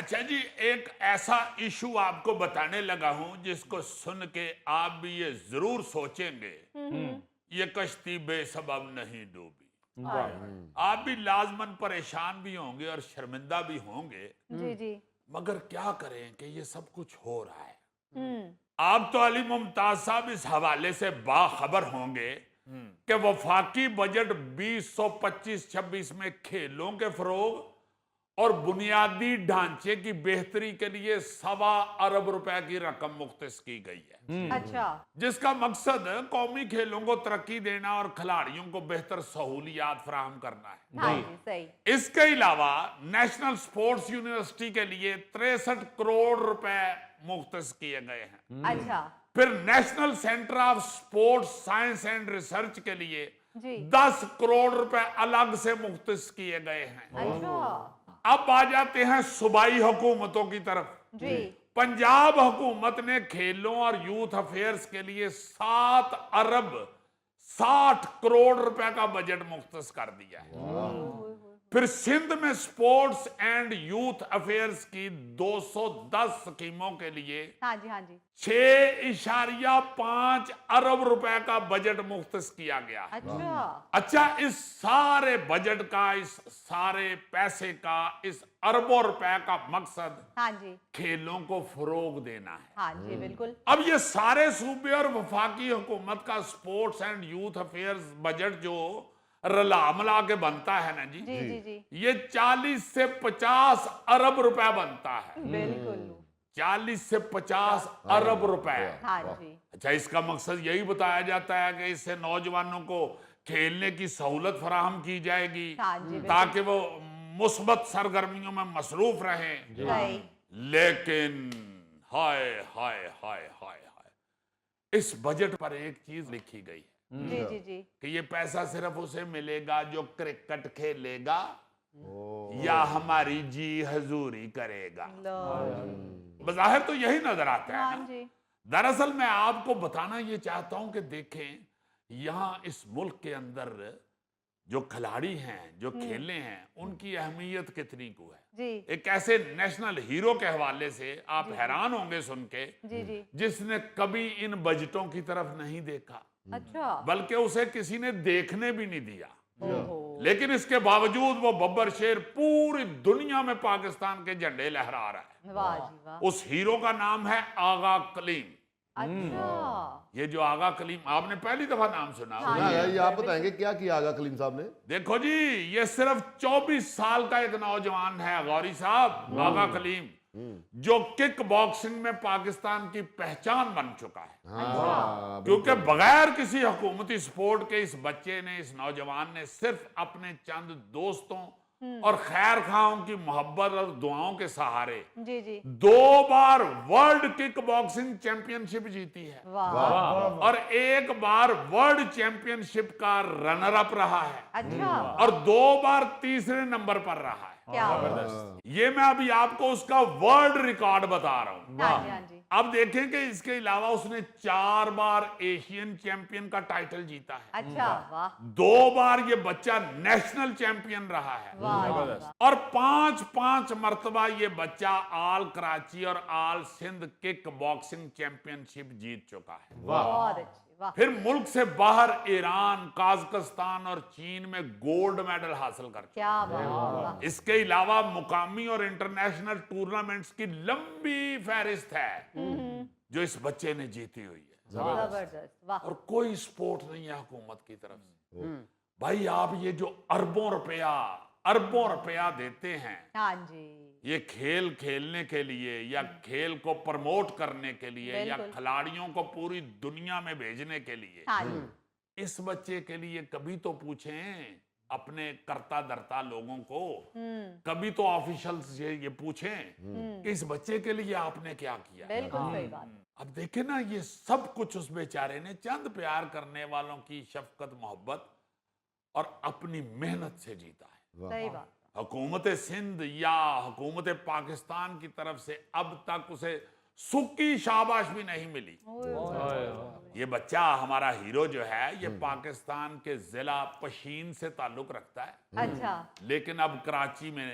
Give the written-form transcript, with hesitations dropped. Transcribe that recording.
اچھا جی، ایک ایسا ایشو آپ کو بتانے لگا ہوں جس کو سن کے آپ بھی یہ ضرور سوچیں گے، یہ کشتی بے سبب نہیں ڈوبی۔ آپ بھی لازماً پریشان بھی ہوں گے اور شرمندہ بھی ہوں گے، جی جی مگر کیا کریں کہ یہ سب کچھ ہو رہا ہے۔ آپ تو علی ممتاز صاحب اس حوالے سے باخبر ہوں گے کہ وفاقی بجٹ 2025-26 میں کھیلوں کے فروغ اور بنیادی ڈھانچے کی بہتری کے لیے 1.25 ارب روپے کی رقم مختص کی گئی ہے، اچھا جس کا مقصد قومی کھیلوں کو ترقی دینا اور کھلاڑیوں کو بہتر سہولیات فراہم کرنا ہے۔ ہاں جی صحیح اس کے علاوہ نیشنل سپورٹس یونیورسٹی کے لیے 63 کروڑ روپے مختص کیے گئے ہیں۔ اچھا پھر national centre of sports science and research کے لیے جی 10 کروڑ روپے الگ سے مختص کیے گئے ہیں۔ اچھا اب آ جاتے ہیں صوبائی حکومتوں کی طرف۔ جی پنجاب حکومت نے کھیلوں اور یوتھ افیئرز کے لیے 7 ارب 60 کروڑ روپے کا بجٹ مختص کر دیا ہے۔ پھر سندھ میں سپورٹس اینڈ یوتھ افیئرز کی 210 سکیموں کے لیے ہاں جی ہاں جی 6.5 ارب روپے کا بجٹ مختص کیا گیا ہے۔ اچھا، اس سارے بجٹ کا، اس سارے پیسے کا، اس اربوں روپے کا مقصد ہاں جی کھیلوں کو فروغ دینا ہے۔ ہاں جی بالکل اب یہ سارے صوبے اور وفاقی حکومت کا sports and youth affairs budget جو رلا ملا کے بنتا ہے نا جی، جی جی جی یہ 40 سے 50 ارب روپے بنتا ہے۔ بالکل 40 سے 50 ارب روپے۔ ہاں جی اچھا، اس کا مقصد یہی بتایا جاتا ہے کہ اس سے نوجوانوں کو کھیلنے کی سہولت فراہم کی جائے گی ہاں جی تاکہ وہ مثبت سرگرمیوں میں مصروف رہیں۔ صحیح لیکن ہائے ہائے ہائے ہائے ہائے، اس بجٹ پر ایک چیز لکھی گئی ہے جی جی جی کہ یہ پیسہ صرف اسے ملے گا جو کرکٹ کھیلے گا یا ہماری جی حضوری کرے گا۔ بظاہر تو یہی نظر آتا ہے ہاں نا۔ جی دراصل میں آپ کو بتانا یہ چاہتا ہوں کہ دیکھیں یہاں اس ملک کے اندر جو کھلاڑی ہیں، جو کھیلے ہیں، ان کی اہمیت کتنی کو ہے۔ جی ایک ایسے نیشنل ہیرو کے حوالے سے آپ حیران ہوں گے سن کے، جی جی جس نے کبھی ان بجٹوں کی طرف نہیں دیکھا، اچھا بلکہ اسے کسی نے دیکھنے بھی نہیں دیا، اوہو لیکن اس کے باوجود وہ ببر شیر پوری دنیا میں پاکستان کے جھنڈے لہرا رہا ہے۔ واہ جی واہ اس ہیرو کا نام ہے آغا کلیم۔ اچھا یہ جو آغا کلیم، آپ نے پہلی دفعہ نام سنا ہاں ہوگا۔ جی یہ آپ بتائیں گے کیا کیا آغا کلیم صاحب نے؟ دیکھو جی، یہ صرف 24 سال کا ایک نوجوان ہے غوری صاحب، آغا کلیم، جو کک باکسنگ میں پاکستان کی پہچان بن چکا ہے۔ کیونکہ بغیر کسی حکومتی سپورٹ کے اس بچے نے، اس نوجوان نے صرف اپنے چند دوستوں اور خیر خواہوں کی محبت اور دعاؤں کے سہارے جی جی 2 بار ورلڈ کک باکسنگ چیمپئن شپ جیتی ہے واہ اور 1 بار ورلڈ چیمپئن شپ کا رنر اپ رہا ہے اچھا اور 2 بار تیسرے نمبر پر رہا ہے۔ کیا یہ میں ابھی آپ کو اس کا ورلڈ ریکارڈ بتا رہا ہوں۔ ہاں جی ہاں جی اب دیکھیں کہ اس کے علاوہ اس نے 4 بار ایشین چیمپئن کا ٹائٹل جیتا ہے، اچھا واہ 2 بار یہ بچہ نیشنل چیمپئن رہا ہے، واہ اور 5 مرتبہ یہ بچہ آل کراچی اور آل سندھ کک باکسنگ چیمپئن شپ جیت چکا ہے۔ بہت اچھی واہ پھر ملک سے باہر ایران، قازقستان اور چین میں گولڈ میڈل حاصل کر چکا۔ کیا بات اس کے علاوہ مقامی اور انٹرنیشنل ٹورنامنٹس کی لمبی فہرست ہے جو اس بچے نے جیتی ہوئی ہے، زبردست واہ اور کوئی سپورٹ نہیں ہے حکومت کی طرف سے۔ بھائی آپ یہ جو اربوں روپیہ دیتے ہیں ہاں جی یہ کھیل کھیلنے کے لیے یا کھیل کو پرموٹ کرنے کے لیے یا بالکل کھلاڑیوں کو پوری دنیا میں بھیجنے کے لیے، ہاں جی اس بچے کے لیے کبھی تو پوچھیں اپنے کرتا درتا لوگوں کو، کبھی تو آفیشل سے یہ پوچھیں کہ اس بچے کے لیے آپ نے کیا کیا۔ بالکل صحیح بات اب دیکھیں نا، یہ سب کچھ اس بیچارے نے چند پیار کرنے والوں کی شفقت، محبت اور اپنی محنت سے جیتا ہے۔ صحیح بات حکومت سندھ یا حکومت پاکستان کی طرف سے اب تک اسے سکی شاباش بھی نہیں ملی۔ یہ بچہ ہمارا ہیرو جو ہے یہ پاکستان کے ضلع پشین سے تعلق رکھتا ہے، اچھا لیکن اب کراچی میں